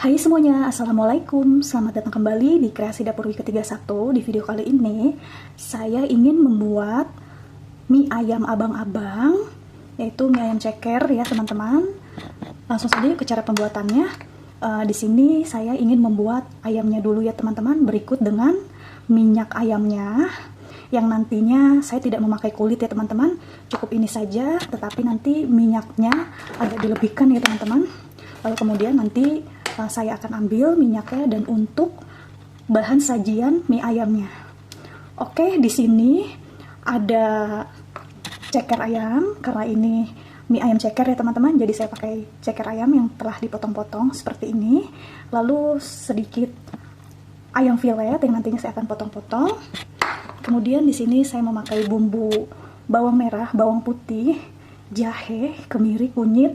Hai semuanya, Assalamualaikum. Selamat datang kembali di Kreasi Dapur Wiki ketiga 1. Di video kali ini, saya ingin membuat mie ayam abang-abang, yaitu mie ayam ceker ya teman-teman. Langsung saja ke cara pembuatannya. Di sini saya ingin membuat ayamnya dulu ya teman-teman, berikut dengan minyak ayamnya. Yang nantinya saya tidak memakai kulit ya teman-teman, cukup ini saja, tetapi nanti minyaknya agak dilebihkan ya teman-teman. Lalu kemudian nanti saya akan ambil minyaknya dan untuk bahan sajian mie ayamnya. Oke, di sini ada ceker ayam karena ini mie ayam ceker ya teman-teman. Jadi saya pakai ceker ayam yang telah dipotong-potong seperti ini. Lalu sedikit ayam filet yang nantinya saya akan potong-potong. Kemudian di sini saya memakai bumbu bawang merah, bawang putih, jahe, kemiri, kunyit,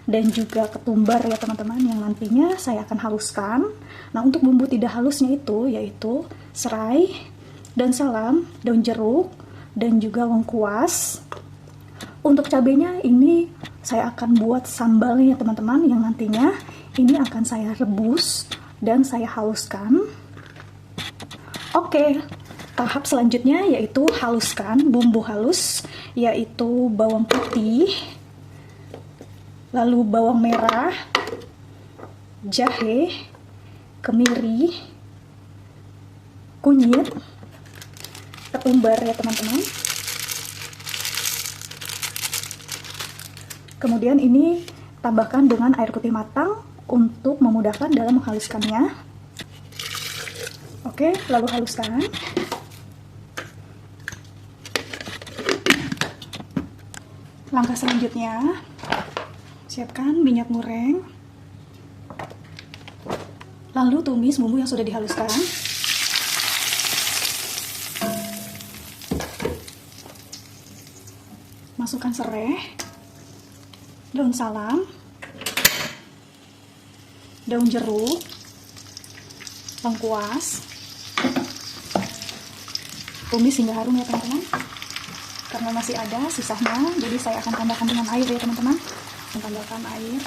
dan juga ketumbar ya teman-teman, yang nantinya saya akan haluskan. Nah, untuk bumbu tidak halusnya itu yaitu serai, daun salam, daun jeruk, dan juga lengkuas. Untuk cabenya ini saya akan buat sambalnya teman-teman, yang nantinya ini akan saya rebus dan saya haluskan. Oke, tahap selanjutnya yaitu haluskan bumbu halus, yaitu bawang putih, lalu bawang merah, jahe, kemiri, kunyit, ketumbar ya teman-teman. Kemudian ini tambahkan dengan air putih matang untuk memudahkan dalam menghaluskannya. Oke, lalu haluskan. Langkah selanjutnya, siapkan minyak goreng, lalu tumis bumbu yang sudah dihaluskan. Masukkan serai, daun salam, daun jeruk, lengkuas. Tumis hingga harum ya teman-teman. Karena masih ada sisanya, jadi saya akan tambahkan dengan air ya teman-teman. Tambahkan air,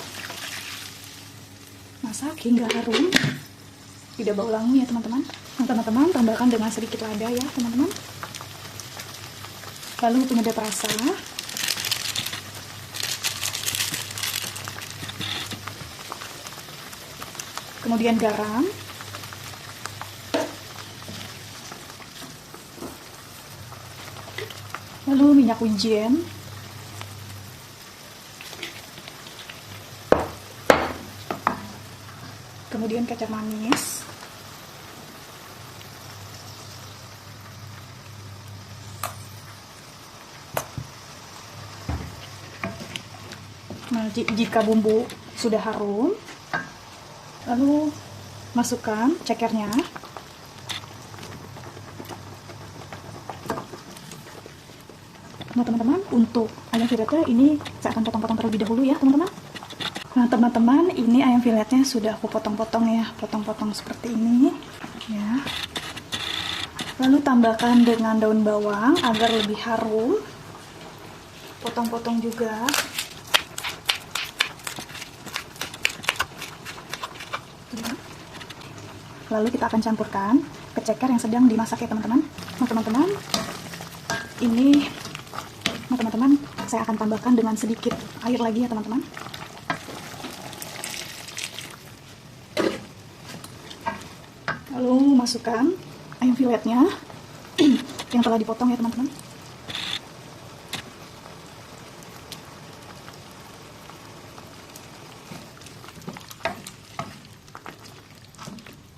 masak hingga harum, tidak bau langu ya teman-teman. Nah, teman-teman tambahkan dengan sedikit lada ya teman-teman, lalu penyedap rasa, kemudian garam, lalu minyak wijen, kemudian kecap manis, nah, jika bumbu sudah harum, lalu masukkan cekernya. Nah teman-teman, untuk ayam filetnya ini saya akan potong-potong terlebih dahulu ya teman-teman. Nah teman-teman, ini ayam filetnya sudah aku potong-potong ya, potong-potong seperti ini ya. Lalu tambahkan dengan daun bawang agar lebih harum. Potong-potong juga. Lalu kita akan campurkan ke ceker yang sedang dimasak ya teman-teman. Nah teman-teman, ini saya akan tambahkan dengan sedikit air lagi ya teman-teman. Lalu masukkan ayam filetnya yang telah dipotong ya teman-teman.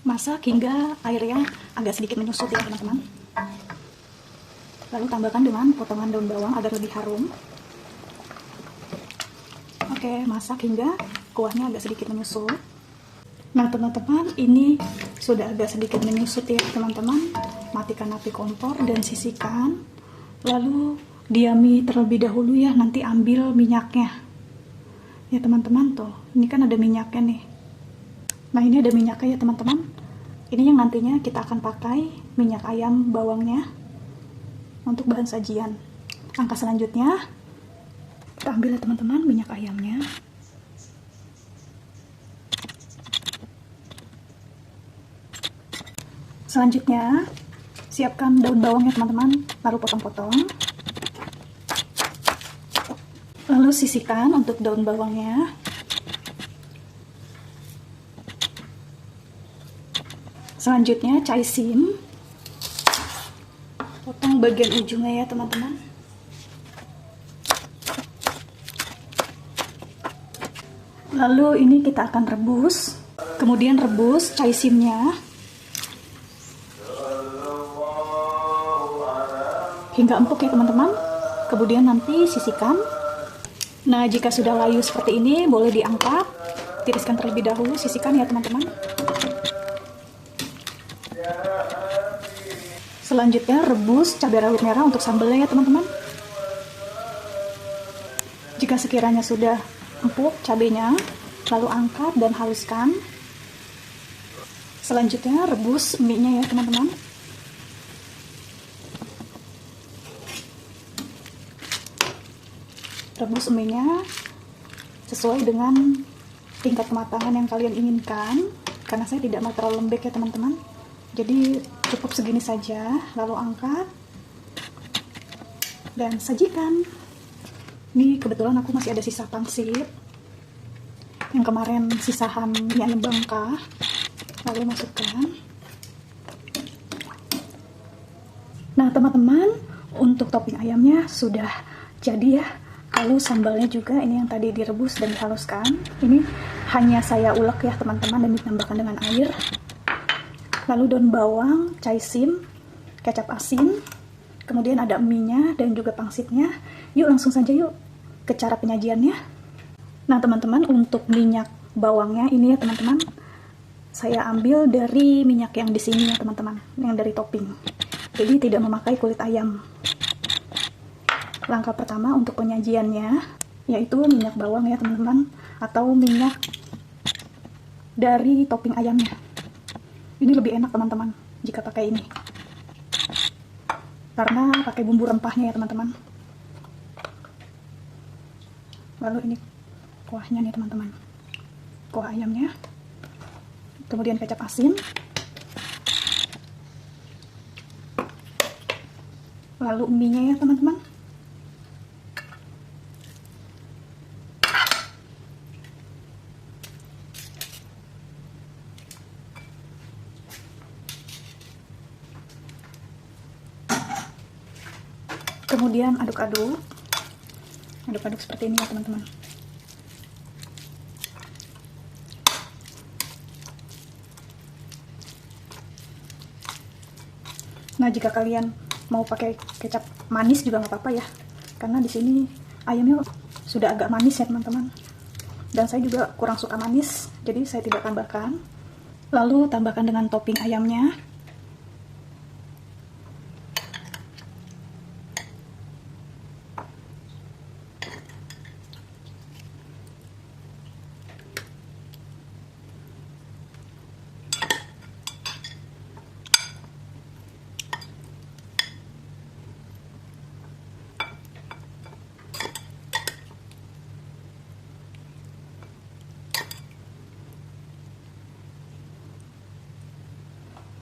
Masak hingga airnya agak sedikit menyusut ya teman-teman. Lalu tambahkan dengan potongan daun bawang agar lebih harum. Oke, masak hingga kuahnya agak sedikit menyusut. Nah teman-teman, ini sudah agak sedikit menyusut ya teman-teman. Matikan api kompor dan sisihkan. Lalu diami terlebih dahulu ya, nanti ambil minyaknya. Ya teman-teman, tuh, ini kan ada minyaknya nih. Nah ini ada minyaknya ya teman-teman. Ini yang nantinya kita akan pakai minyak ayam bawangnya untuk bahan sajian. Langkah selanjutnya, kita ambil ya teman-teman minyak ayamnya. Selanjutnya, siapkan daun bawangnya teman-teman, lalu potong-potong. Lalu sisihkan untuk daun bawangnya. Selanjutnya, caisim. Potong bagian ujungnya ya teman-teman. Lalu ini kita akan rebus. Kemudian rebus caisimnya hingga empuk ya teman-teman. Kemudian nanti sisihkan. Nah, jika sudah layu seperti ini, boleh diangkat. Tiriskan terlebih dahulu, sisihkan ya teman-teman. Selanjutnya rebus cabai rawit merah untuk sambelnya ya teman-teman. Jika sekiranya sudah empuk cabenya, lalu angkat dan haluskan. Selanjutnya rebus mie-nya ya teman-teman. Rebus mie-nya sesuai dengan tingkat kematangan yang kalian inginkan, karena saya tidak mau terlalu lembek ya teman-teman, jadi cukup segini saja. Lalu angkat dan sajikan. Ini kebetulan aku masih ada sisa pangsit yang kemarin sisahan mie ayam Bangka, lalu masukkan. Nah teman-teman, untuk topping ayamnya sudah jadi ya. Lalu sambalnya juga ini yang tadi direbus dan dihaluskan, ini hanya saya ulek ya teman-teman dan ditambahkan dengan air. Lalu daun bawang, caisim, kecap asin, kemudian ada mie-nya dan juga pangsitnya. Yuk langsung saja yuk ke cara penyajiannya. Nah teman-teman, untuk minyak bawangnya ini ya teman-teman, saya ambil dari minyak yang di sini ya teman-teman, yang dari topping. Jadi tidak memakai kulit ayam. Langkah pertama untuk penyajiannya yaitu minyak bawang ya teman-teman, atau minyak dari topping ayamnya. Ini lebih enak teman-teman jika pakai ini, karena pakai bumbu rempahnya ya teman-teman. Lalu ini kuahnya nih teman-teman, kuah ayamnya, kemudian kecap asin, lalu mie-nya ya teman-teman. Kemudian aduk-aduk seperti ini ya teman-teman. Nah, jika kalian mau pakai kecap manis juga nggak apa-apa ya, karena di sini ayamnya sudah agak manis ya teman-teman. Dan saya juga kurang suka manis, jadi saya tidak tambahkan. Lalu tambahkan dengan topping ayamnya.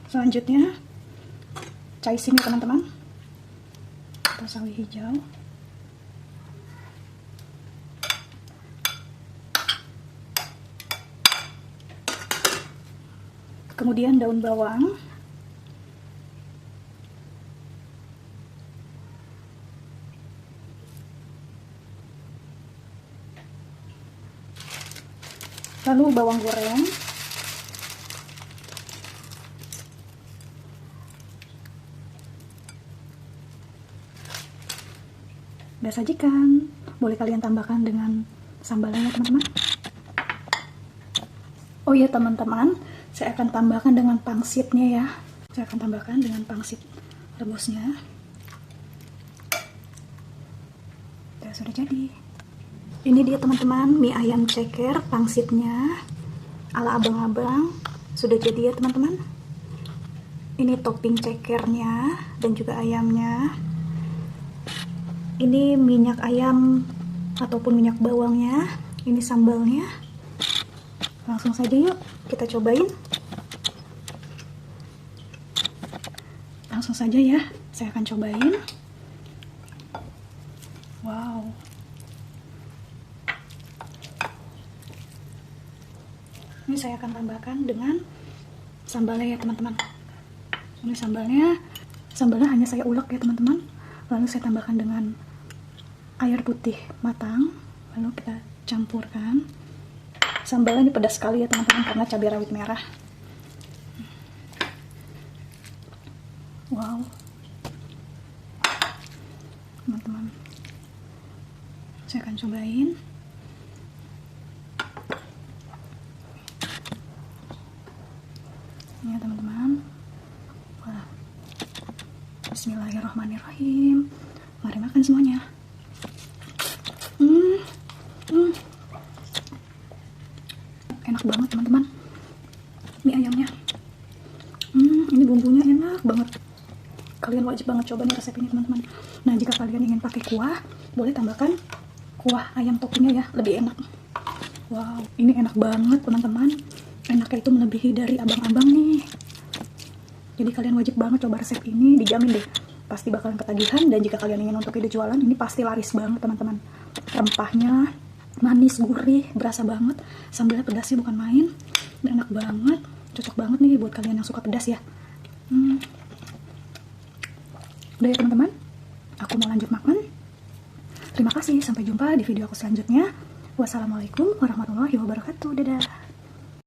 Selanjutnya caisim ya teman-teman, atau sawi hijau. Kemudian daun bawang. Lalu bawang goreng. Udah sajikan. Boleh kalian tambahkan dengan sambalnya teman-teman. Oh iya teman-teman, saya akan tambahkan dengan pangsitnya ya. Saya akan tambahkan dengan pangsit rebusnya. Sudah jadi. Ini dia teman-teman, mie ayam ceker pangsitnya ala abang-abang. Sudah jadi ya teman-teman. Ini topping cekernya dan juga ayamnya. Ini minyak ayam ataupun minyak bawangnya. Ini sambalnya. Langsung saja yuk kita cobain. Langsung saja ya, saya akan cobain. Wow. Ini saya akan tambahkan dengan sambalnya ya teman-teman. Ini sambalnya hanya saya ulek ya teman-teman. Lalu saya tambahkan dengan air putih matang. Lalu kita campurkan. Sambalnya ini pedas sekali ya teman-teman karena cabai rawit merah. Wow, teman-teman, saya akan cobain. Ini ya teman-teman. Wah, bismillahirrahmanirrahim. Mari makan semuanya. Enak banget teman-teman mie ayamnya. Ini bumbunya enak banget. Kalian wajib banget coba nih resep ini teman-teman. Nah, jika kalian ingin pakai kuah, boleh tambahkan kuah ayam toppingnya ya, lebih enak. Wow, ini enak banget teman-teman. Enaknya itu melebihi dari abang-abang nih. Jadi kalian wajib banget coba resep ini, dijamin deh pasti bakalan ketagihan. Dan jika kalian ingin untuk ide jualan, ini pasti laris banget teman-teman. Rempahnya manis, gurih, berasa banget. Sambalnya pedasnya bukan main. Ini enak banget, cocok banget nih buat kalian yang suka pedas ya. Udah ya teman-teman, aku mau lanjut makan. Terima kasih, sampai jumpa di video aku selanjutnya. Wassalamualaikum warahmatullahi wabarakatuh. Dadah.